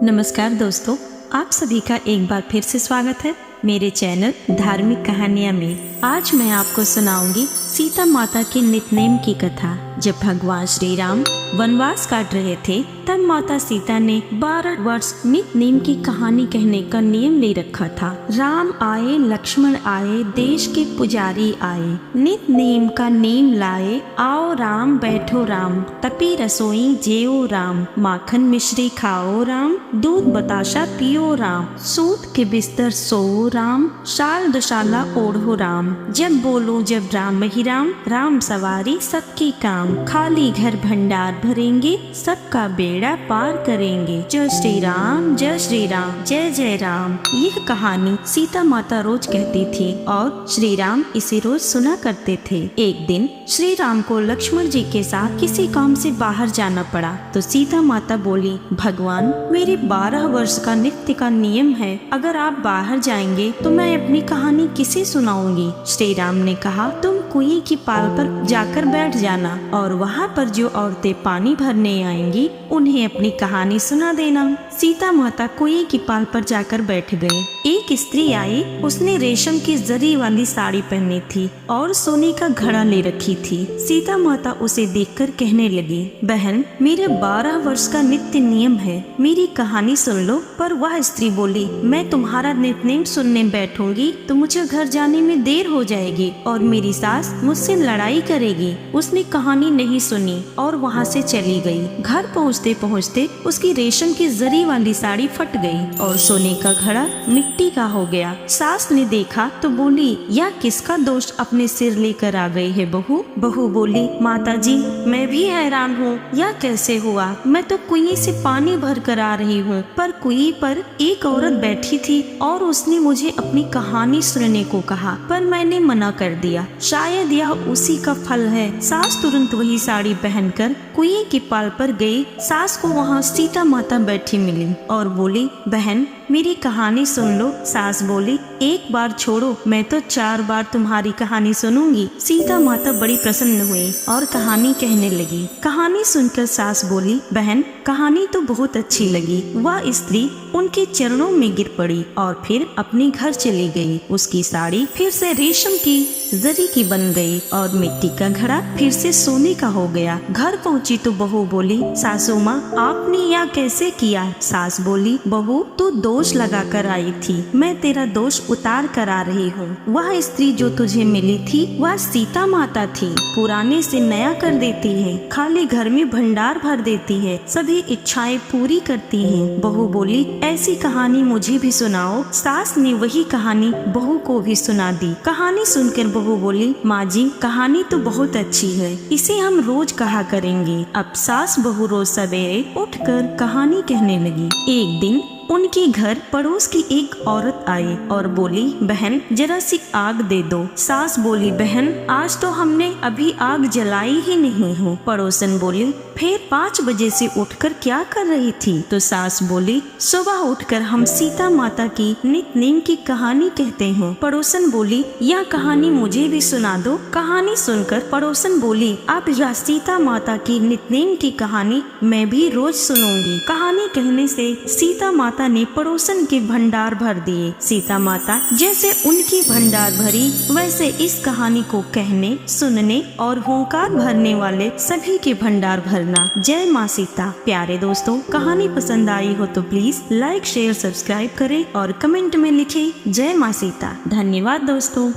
नमस्कार दोस्तों, आप सभी का एक बार फिर से स्वागत है मेरे चैनल धार्मिक कहानियाँ में। आज मैं आपको सुनाऊंगी सीता माता के नितनेम की कथा। जब भगवान श्री राम वनवास काट रहे थे तब माता सीता ने 12 वर्ष नितनेम की कहानी कहने का नियम ले रखा था। राम आए, लक्ष्मण आए, देश के पुजारी आए, नितनेम का नेम लाए। आओ राम, बैठो राम, तपी रसोई जेओ राम, माखन मिश्री खाओ राम, दूध बताशा पियो राम, सूत के बिस्तर सोओ राम, शाल दुशाला ओढ़ो राम, जब बोलो जब राम ही राम, राम सवारी सबकी काम, खाली घर भंडार भरेंगे, सबका बेड़ा पार करेंगे। जय श्री राम, जय श्री राम, जय जय राम। यह कहानी सीता माता रोज कहती थी और श्री राम इसे रोज सुना करते थे। एक दिन श्री राम को लक्ष्मण जी के साथ किसी काम से बाहर जाना पड़ा तो सीता माता बोली, भगवान मेरे 12 वर्ष का नित्य का नियम है, अगर आप बाहर जाएंगे तो मैं अपनी कहानी किसे सुनाऊंगी। श्री राम ने कहा, तुम कुएं की पाल पर जाकर बैठ जाना और वहाँ पर जो औरतें पानी भरने आएंगी उन्हें अपनी कहानी सुना देना। सीता माता कुएं की पाल पर जाकर बैठ गई। एक स्त्री आई, उसने रेशम की जरी वाली साड़ी पहनी थी और सोने का घड़ा ले रखी थी। सीता माता उसे देखकर कहने लगी, बहन मेरे 12 वर्ष का नित्य नियम है, मेरी कहानी सुन लो। पर वह स्त्री बोली, मैं तुम्हारा नितनेम सुनने बैठूंगी तो मुझे घर जाने में देर हो जाएगी और मेरी सास मुझसे लड़ाई करेगी। उसने कहानी नहीं सुनी और वहाँ से चली गई। घर पहुँचते पहुँचते उसकी रेशम की जरी वाली साड़ी फट गई और सोने का घड़ा मिट्टी का हो गया। सास ने देखा तो बोली, यह किसका दोष अपने सिर लेकर आ गई है बहू। बहू बोली, माता जी मैं भी हैरान हूँ, यह कैसे हुआ। मैं तो कुएं से पानी भर कर आ रही हूँ पर कुएं पर एक औरत बैठी थी और उसने मुझे अपनी कहानी सुनने को कहा पर मैंने मना कर दिया। शायद यह उसी का फल है। सास तुरंत वही साड़ी पहनकर कुएं की पाल पर गई। सास को वहाँ सीता माता बैठी मिली और बोली, बहन मेरी कहानी सुन लो। सास बोली, एक बार छोड़ो, मैं तो 4 बार तुम्हारी कहानी सुनूंगी। सीता माता बड़ी प्रसन्न हुई और कहानी कहने लगी। कहानी सुनकर सास बोली, बहन कहानी तो बहुत अच्छी लगी। वह स्त्री उनके चरणों में गिर पड़ी और फिर अपने घर चली गई। उसकी साड़ी फिर से रेशम की जरी की बन गई और मिट्टी का घड़ा फिर से सोने का हो गया। घर पहुंची तो बहू बोली, सासू माँ आपने यह कैसे किया। सास बोली, बहू तू दोष लगा कर आई थी, मैं तेरा दोष उतार कर आ रही हूँ। वह स्त्री जो तुझे मिली थी वह सीता माता थी, पुराने से नया कर देती है, खाली घर में भंडार भर देती है, सभी इच्छाएं पूरी करती है। बहू बोली, ऐसी कहानी मुझे भी सुनाओ। सास ने वही कहानी बहू को भी सुना दी। कहानी सुनकर बहू बोली, माँ जी कहानी तो बहुत अच्छी है, इसे हम रोज कहा करेंगे। अब सास बहू रोज सवेरे उठकर कहानी कहने लगी। एक दिन उनके घर पड़ोस की एक औरत आई और बोली, बहन जरा सी आग दे दो। सास बोली, बहन आज तो हमने अभी आग जलाई ही नहीं है। पड़ोसन बोली, फिर 5 बजे से उठकर क्या कर रही थी। तो सास बोली, सुबह उठकर हम सीता माता की नितनेम की कहानी कहते हैं। पड़ोसन बोली, यह कहानी मुझे भी सुना दो। कहानी सुनकर पड़ोसन बोली, अब यह सीता माता की नितनेम की कहानी मैं भी रोज सुनूंगी। कहानी कहने से सीता माता ने पड़ोसन के भंडार भर दिए। सीता माता जैसे उनकी भंडार भरी वैसे इस कहानी को कहने, सुनने और होंकार भरने वाले सभी के भंडार भरना। जय माँ सीता। प्यारे दोस्तों, कहानी पसंद आई हो तो प्लीज लाइक, शेयर, सब्सक्राइब करें और कमेंट में लिखें जय माँ सीता। धन्यवाद दोस्तों।